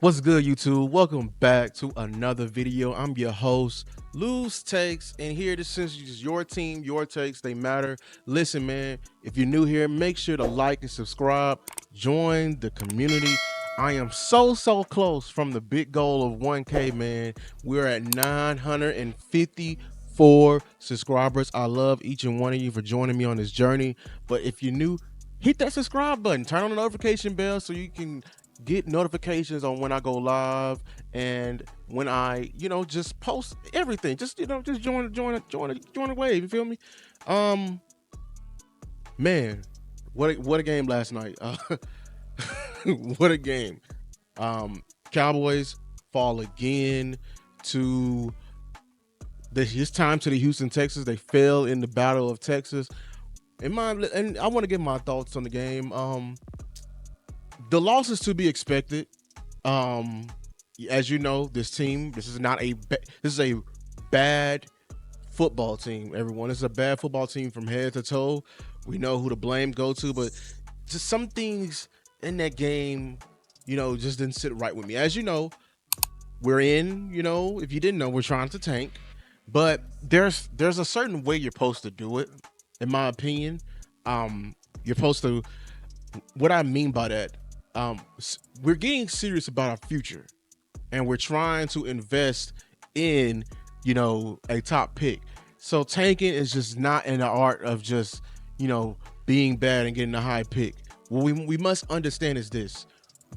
What's good, YouTube? Welcome back to another video. I'm your host, Lose Takes, and here this is your team, your takes, they matter. Listen, man, if you're new here, make sure to like and subscribe. Join the community. I am so close from the big goal of 1K, man. We're at 954 subscribers. I love each and one of you for joining me on this journey. But if you're new, hit that subscribe button, turn on the notification bell so you can get notifications on when I go live and when I, just post everything. Just join the wave. You feel me? Man, what a game last night. What a game. Cowboys fall again to his time to the Houston Texans. They fell in the Battle of Texas. And I want to give my thoughts on the game. The loss is to be expected. As you know, this is a bad football team. Everyone, this is a bad football team from head to toe. We know who the blame go to, but just some things in that game, just didn't sit right with me. As you know, we're in. If you didn't know, we're trying to tank, but there's a certain way you're supposed to do it, in my opinion. You're supposed to. What I mean by that. We're getting serious about our future, and we're trying to invest in, a top pick. So tanking is just not in the art of just, being bad and getting a high pick. What we must understand is this: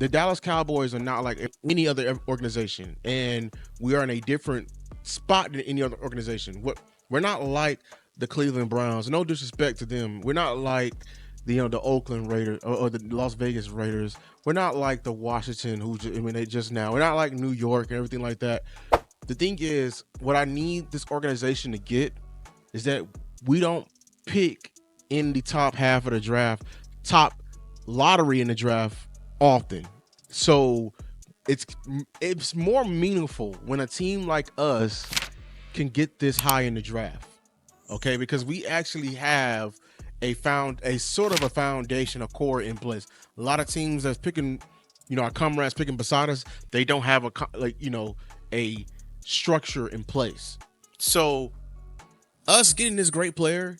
the Dallas Cowboys are not like any other organization, and we are in a different spot than any other organization. We're not like the Cleveland Browns. No disrespect to them. We're not like the Oakland Raiders or the Las Vegas Raiders. We're not like the Washington they just now. We're not like New York and everything like that. The thing is, what I need this organization to get is that we don't pick in the top half of the draft, top lottery in the draft often. So it's more meaningful when a team like us can get this high in the draft. Okay, because we actually have a sort of a foundation, a core in place. A lot of teams that's picking, our comrades picking beside us, they don't have a structure in place. So us getting this great player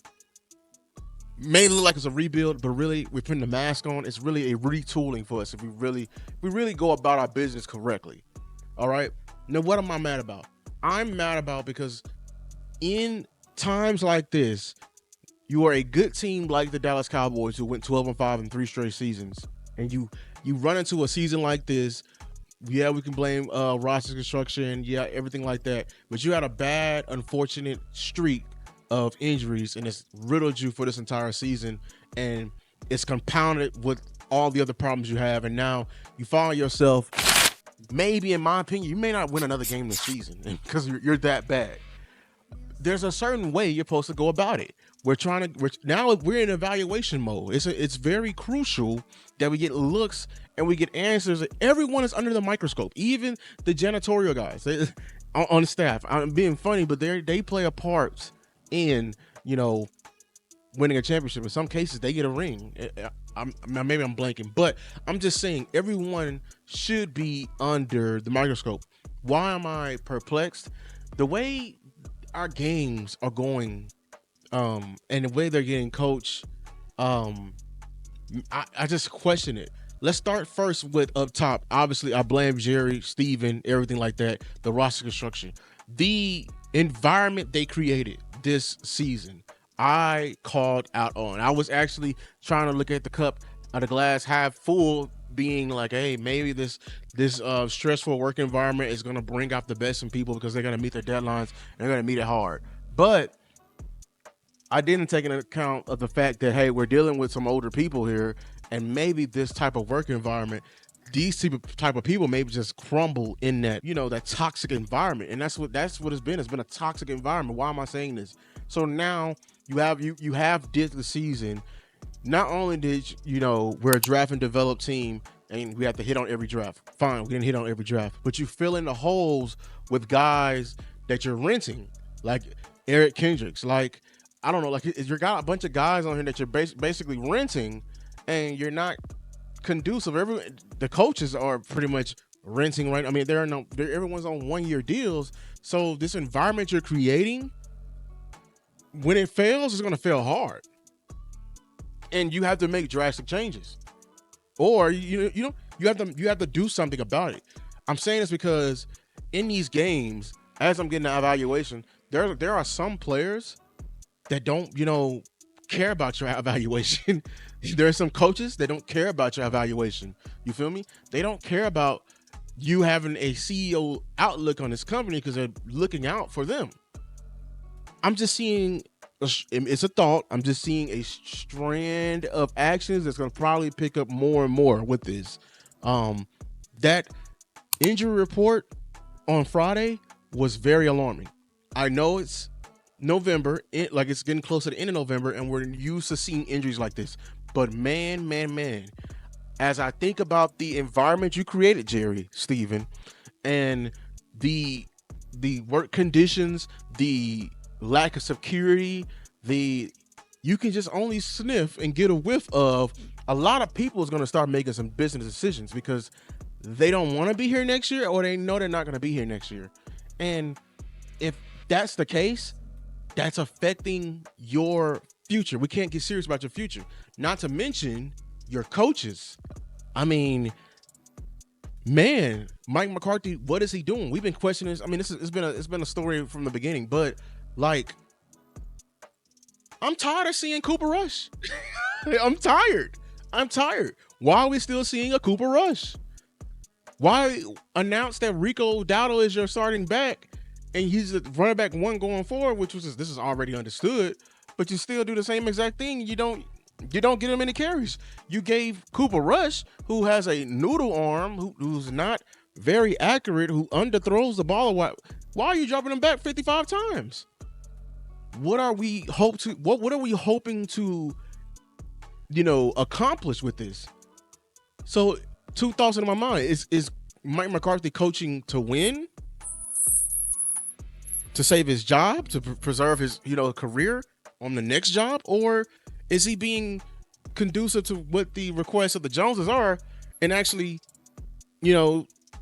may look like it's a rebuild, but really we're putting the mask on. It's really a retooling for us if we really go about our business correctly. All right. Now, what am I mad about? I'm mad about because in times like this, you are a good team like the Dallas Cowboys who went 12-5 in 3 straight seasons, and you run into a season like this. Yeah, we can blame roster construction, everything like that, but you had a bad, unfortunate streak of injuries, and it's riddled you for this entire season, and it's compounded with all the other problems you have, and now you find yourself, maybe in my opinion, you may not win another game this season because you're that bad. There's a certain way you're supposed to go about it. We're in evaluation mode. It's very crucial that we get looks and we get answers. Everyone is under the microscope, even the janitorial guys on the staff. I'm being funny, but they play a part in winning a championship. In some cases, they get a ring. Maybe I'm blanking, but I'm just saying everyone should be under the microscope. Why am I perplexed? The way our games are going, and the way they're getting coached, I just question it. Let's start first with up top. Obviously, I blame Jerry, Steven, everything like that, the roster construction. The environment they created this season, I called out on. I was actually trying to look at the cup of the glass half full, being like, hey, maybe this stressful work environment is going to bring out the best in people because they're going to meet their deadlines and they're going to meet it hard. But I didn't take into account of the fact that, hey, we're dealing with some older people here, and maybe this type of work environment, these type of people maybe just crumble in that, that toxic environment. And that's what it's been. It's been a toxic environment. Why am I saying this? So now you have did the season. Not only did we're a draft and develop team and we have to hit on every draft. Fine, we didn't hit on every draft, but you fill in the holes with guys that you're renting, like Eric Kendricks, like, I don't know, like you got a bunch of guys on here that you're basically renting, and you're not conducive. The coaches are pretty much renting right. I mean, everyone's on 1-year deals. So this environment you're creating, when it fails, it's going to fail hard, and you have to make drastic changes, or you have to do something about it. I'm saying this because in these games, as I'm getting the evaluation, there are some players that don't care about your evaluation. There are some coaches that don't care about your evaluation. You feel me? They don't care about you having a CEO outlook on this company because they're looking out for them. I'm just seeing it's a thought. I'm just seeing a strand of actions that's going to probably pick up more and more with this. That injury report on Friday was very alarming. I know it's November, like it's getting close to the end of November, and we're used to seeing injuries like this. But man, as I think about the environment you created, Jerry, Steven, and the work conditions, the lack of security, you can just only sniff and get a whiff of a lot of people is going to start making some business decisions because they don't want to be here next year, or they know they're not going to be here next year. And if that's the case, that's affecting your future. We can't get serious about your future. Not to mention your coaches. I mean, man, Mike McCarthy, what is he doing? We've been questioning this. I mean, it's been a story from the beginning, but like, I'm tired of seeing Cooper Rush. I'm tired. Why are we still seeing a Cooper Rush? Why announce that Rico Dowdle is your starting back and he's the running back one going forward, this is already understood, but you still do the same exact thing. You don't get him any carries. You gave Cooper Rush, who has a noodle arm, who's not very accurate, who underthrows the ball. Why are you dropping him back 55 times? What are we hoping to accomplish with this? So 2 thoughts in my mind. Is Mike McCarthy coaching to win? To save his job, to preserve his career on the next job, or is he being conducive to what the requests of the Joneses are and actually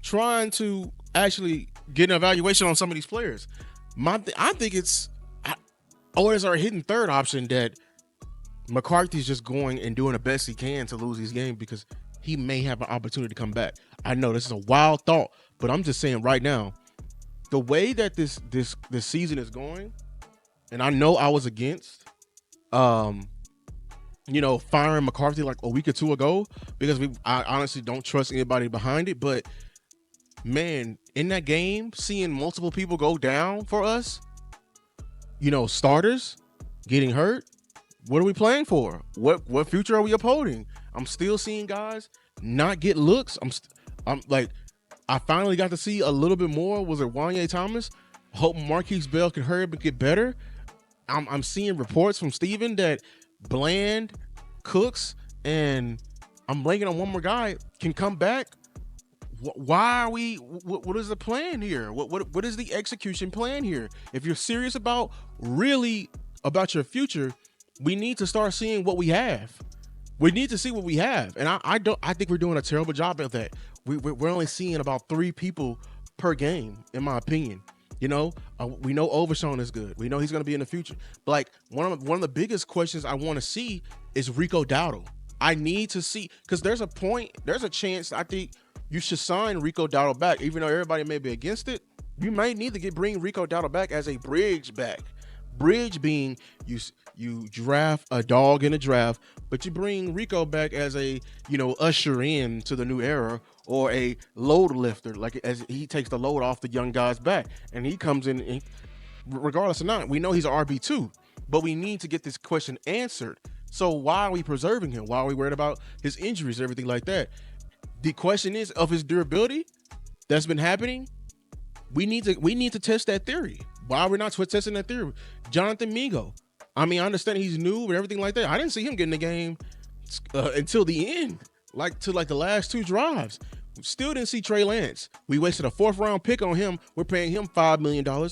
trying to actually get an evaluation on some of these players? I think it's always our hidden third option that McCarthy's just going and doing the best he can to lose these games because he may have an opportunity to come back. I know this is a wild thought, but I'm just saying right now, the way that this season is going, and I know I was against, firing McCarthy like a week or two ago because I honestly don't trust anybody behind it. But man, in that game, seeing multiple people go down for us, starters getting hurt, what are we playing for? What future are we upholding? I'm still seeing guys not get looks. I'm like, I finally got to see a little bit more. Was it Wanye Thomas? Hope Marquise Bell can hurry up and get better. I'm seeing reports from Steven that Bland, Cooks, and I'm blanking on one more guy can come back. Why are we? What is the plan here? What is the execution plan here? If you're serious about your future, we need to start seeing what we have. We need to see what we have, and I think we're doing a terrible job at that. We're only seeing about 3 people per game, in my opinion. We know Overshawn is good. We know he's going to be in the future. But like one of the biggest questions I want to see is Rico Dowdle. I need to see, because there's a chance I think you should sign Rico Dowdle back, even though everybody may be against it. You may need to bring Rico Dowdle back as a bridge back. Bridge being you draft a dog in a draft, but you bring Rico back as a usher in to the new era, or a load lifter, like as he takes the load off the young guys back, and he comes in and, regardless or not, we know he's an RB2, but we need to get this question answered. So why are we preserving him? Why are we worried about his injuries, everything like that? The question is of his durability that's been happening. We need to test that theory. Why are we not testing that theory? Jonathan Mingo. I mean, I understand he's new and everything like that. I didn't see him get in the game until the end, like the last 2 drives. Still didn't see Trey Lance. We wasted a 4th round pick on him. We're paying him $5 million.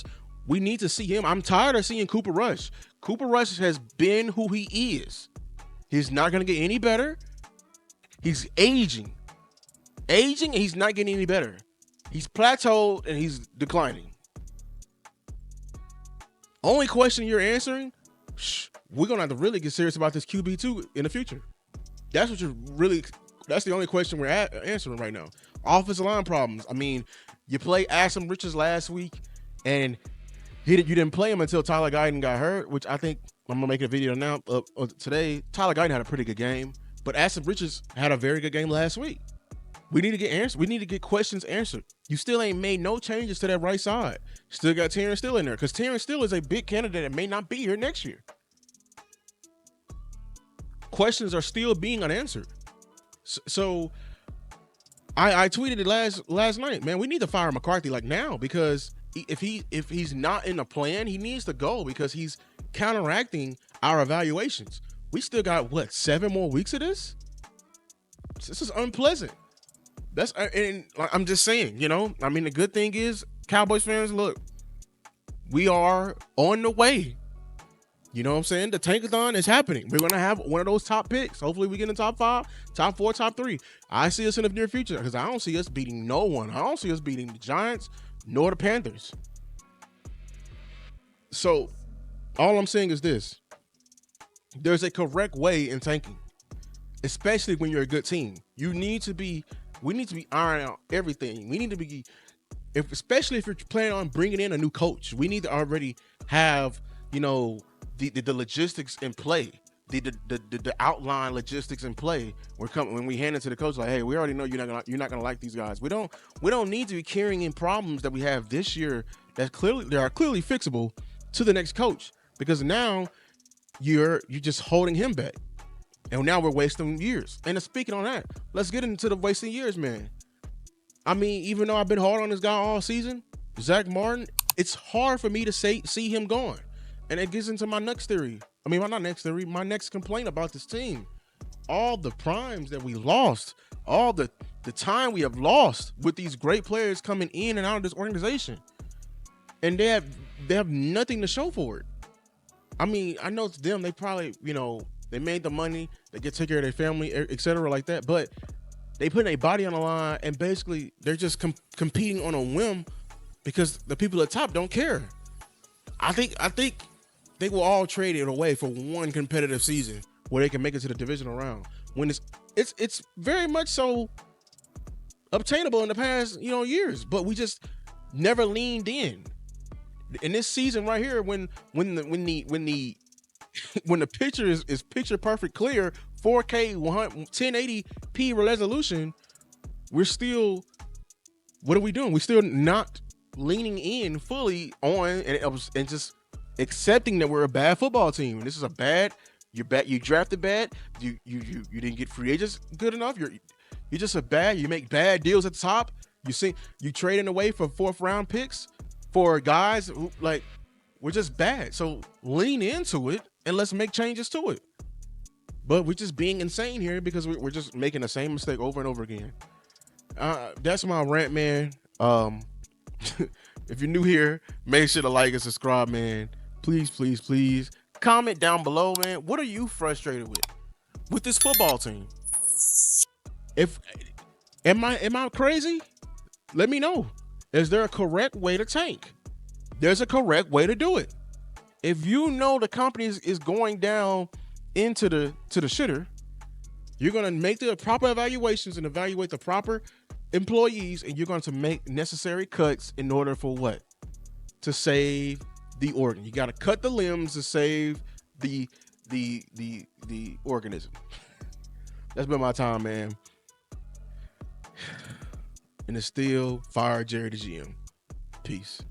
We need to see him. I'm tired of seeing Cooper Rush. Cooper Rush has been who he is. He's not going to get any better. He's aging. And he's not getting any better. He's plateaued and he's declining. Only question you're answering, we're gonna have to really get serious about this QB2 in the future. That's what you're really. That's the only question we're answering right now. Offensive line problems. I mean, you played Ashton Richards last week, and you didn't play him until Tyler Guyton got hurt, which I think I'm gonna make a video now today. Tyler Guyton had a pretty good game, but Ashton Richards had a very good game last week. We need to get answers. We need to get questions answered. You still ain't made no changes to that right side. Still got Terrence Steele in there because Terrence Steele is a big candidate that may not be here next year. Questions are still being unanswered. So I tweeted it last night, man. We need to fire McCarthy like now, because if he's not in the plan, he needs to go, because he's counteracting our evaluations. We still got 7 more weeks of this. This is unpleasant. And I'm just saying, I mean, the good thing is, Cowboys fans, look, we are on the way. You know what I'm saying? The tankathon is happening. We're going to have one of those top picks. Hopefully we get in top 5, top 4, top 3. I see us in the near future, because I don't see us beating no one. I don't see us beating the Giants nor the Panthers. So all I'm saying is this. There's a correct way in tanking, especially when you're a good team. We need to be ironing out everything. We need to be, especially if you're planning on bringing in a new coach, we need to already have, the logistics in play, the outline logistics in play. When we hand it to the coach, like, hey, we already know you're not gonna like these guys. We don't need to be carrying in problems that we have this year that are clearly fixable to the next coach, because now you're just holding him back, and now we're wasting years. And speaking on that, let's get into the wasting years, man. I mean, even though I've been hard on this guy all season, Zach Martin, it's hard for me to see him gone. And it gets into my next theory. I mean, not next theory, my next complaint about this team. All the primes that we lost, all the time we have lost with these great players coming in and out of this organization. And they have nothing to show for it. I mean, I know it's them. They probably, they made the money. They get to take care of their family, etc., like that. But they put a body on the line, and basically they're just competing on a whim because the people at top don't care. I think they will all trade it away for one competitive season where they can make it to the divisional round, when it's very much so obtainable in the past years, but we just never leaned in. In this season right here, when the picture is picture perfect clear, 4K 1080p resolution, we're still, what are we doing? We're still not leaning in fully on and just accepting that we're a bad football team. And this is you drafted bad, you didn't get free agents good enough, you're just you make bad deals at the top, you trading away for 4th round picks for guys who, we're just bad. So lean into it and let's make changes to it. But we're just being insane here because we're just making the same mistake over and over again. That's my rant, man. If you're new here, make sure to like and subscribe, man. Please comment down below, man. What are you frustrated with this football team? Am I crazy? Let me know. Is there a correct way to tank? There's a correct way to do it. If you know the company is going down into the shitter, you're going to make the proper evaluations and evaluate the proper employees, and you're going to make necessary cuts in order for what? To save the organ. You got to cut the limbs to save the organism. That's been my time, man. And it's still fire Jerry the GM. Peace.